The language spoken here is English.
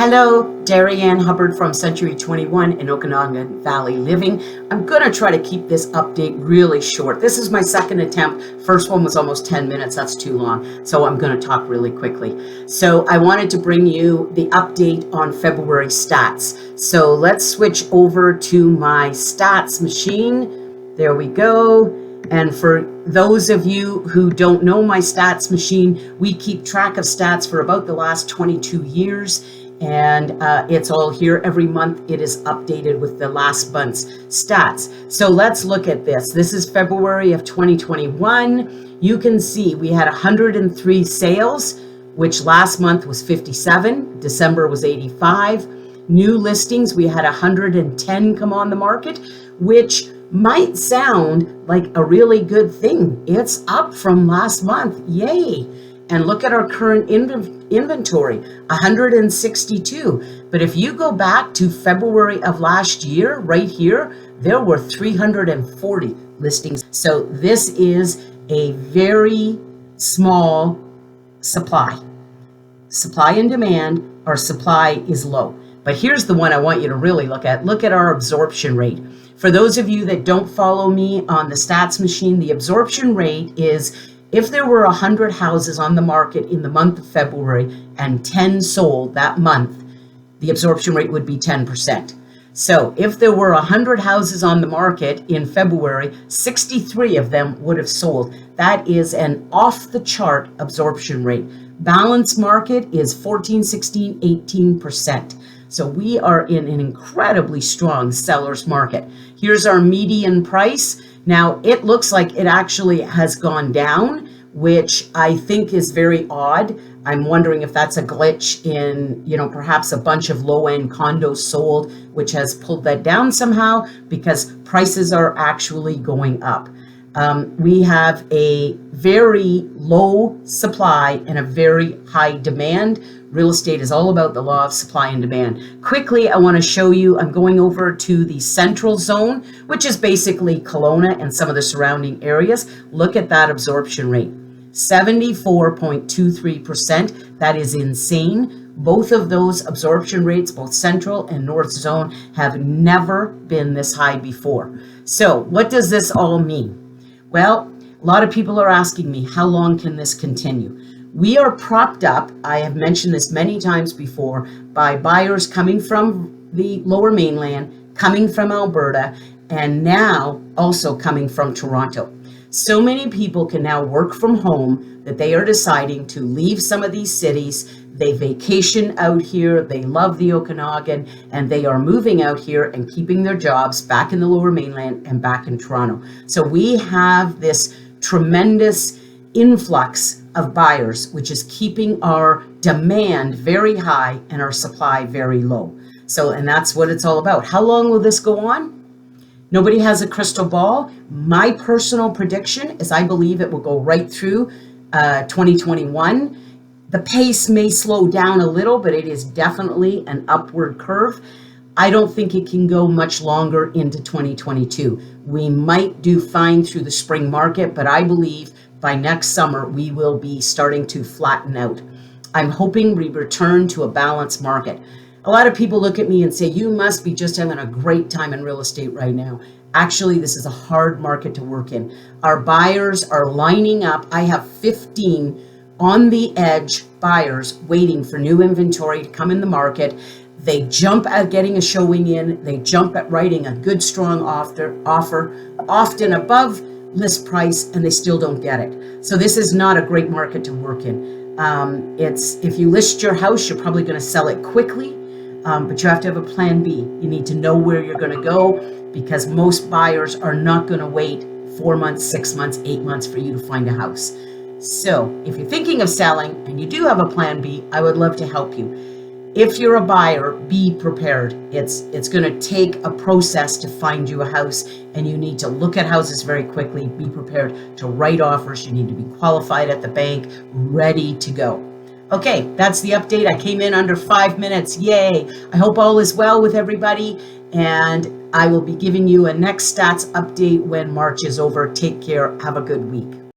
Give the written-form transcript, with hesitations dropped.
Hello, Derryanne Hubbard from Century 21 in Okanagan Valley Living. I'm going to try to keep this update really short. This is my second attempt. First one was almost 10 minutes. That's too long. So I'm going to talk really quickly. So I wanted to bring you the update on February stats. So let's switch over to my stats machine. There we go. And for those of you who don't know my stats machine, we keep track of stats for about the last 22 years. And it's all here every month. It is updated with the last month's stats. So let's look at this. This is February of 2021. You can see we had 103 sales, which last month was 57. December was 85. New listings, we had 110 come on the market, which might sound like a really good thing. It's up from last month. Yay. And look at our current inventory, 162. But if you go back to February of last year, right here, there were 340 listings. So this is a very small supply. Supply and demand, our supply is low. But here's the one I want you to really look at. Look at our absorption rate. For those of you that don't follow me on the stats machine, the absorption rate is if there were 100 houses on the market in the month of February and 10 sold that month, the absorption rate would be 10%. So if there were 100 houses on the market in February, 63 of them would have sold. That is an off-the-chart absorption rate. Balanced market is 14, 16, 18%. So we are in an incredibly strong seller's market. Here's our median price. Now, it looks like it actually has gone down, which I think is very odd. I'm wondering if that's a glitch in, perhaps a bunch of low-end condos sold, which has pulled that down somehow because prices are actually going up. We have a very low supply and a very high demand. Real estate is all about the law of supply and demand. Quickly, I want to show you, I'm going over to the central zone, which is basically Kelowna and some of the surrounding areas. Look at that absorption rate, 74.23%. That is insane. Both of those absorption rates, both central and north zone, have never been this high before. So what does this all mean? Well, a lot of people are asking me, how long can this continue? We are propped up, I have mentioned this many times before, by buyers coming from the lower mainland, coming from Alberta, and now also coming from Toronto. So many people can now work from home that they are deciding to leave some of these cities. They vacation out here, they love the Okanagan, and they are moving out here and keeping their jobs back in the lower mainland and back in Toronto. So we have this tremendous influx of buyers, which is keeping our demand very high and our supply very low. And that's what it's all about. How long will this go on? Nobody has a crystal ball. My personal prediction is I believe it will go right through 2021. The pace may slow down a little, but it is definitely an upward curve. I don't think it can go much longer into 2022. We might do fine through the spring market, but I believe by next summer, we will be starting to flatten out. I'm hoping we return to a balanced market. A lot of people look at me and say, you must be just having a great time in real estate right now. Actually, this is a hard market to work in. Our buyers are lining up. I have 15 on the edge buyers waiting for new inventory to come in the market. They jump at getting a showing in. They jump at writing a good, strong offer, often above list price, and they still don't get it. So this is not a great market to work in. If you list your house, you're probably going to sell it quickly, but you have to have a plan B. You need to know where you're going to go because most buyers are not going to wait 4 months, 6 months, 8 months for you to find a house. So if you're thinking of selling and you do have a plan B, I would love to help you. If you're a buyer, be prepared. It's going to take a process to find you a house, and you need to look at houses very quickly. Be prepared to write offers. You need to be qualified at the bank, ready to go. Okay, that's the update. I came in under 5 minutes. Yay. I hope all is well with everybody, and I will be giving you a next stats update when March is over. Take care. Have a good week.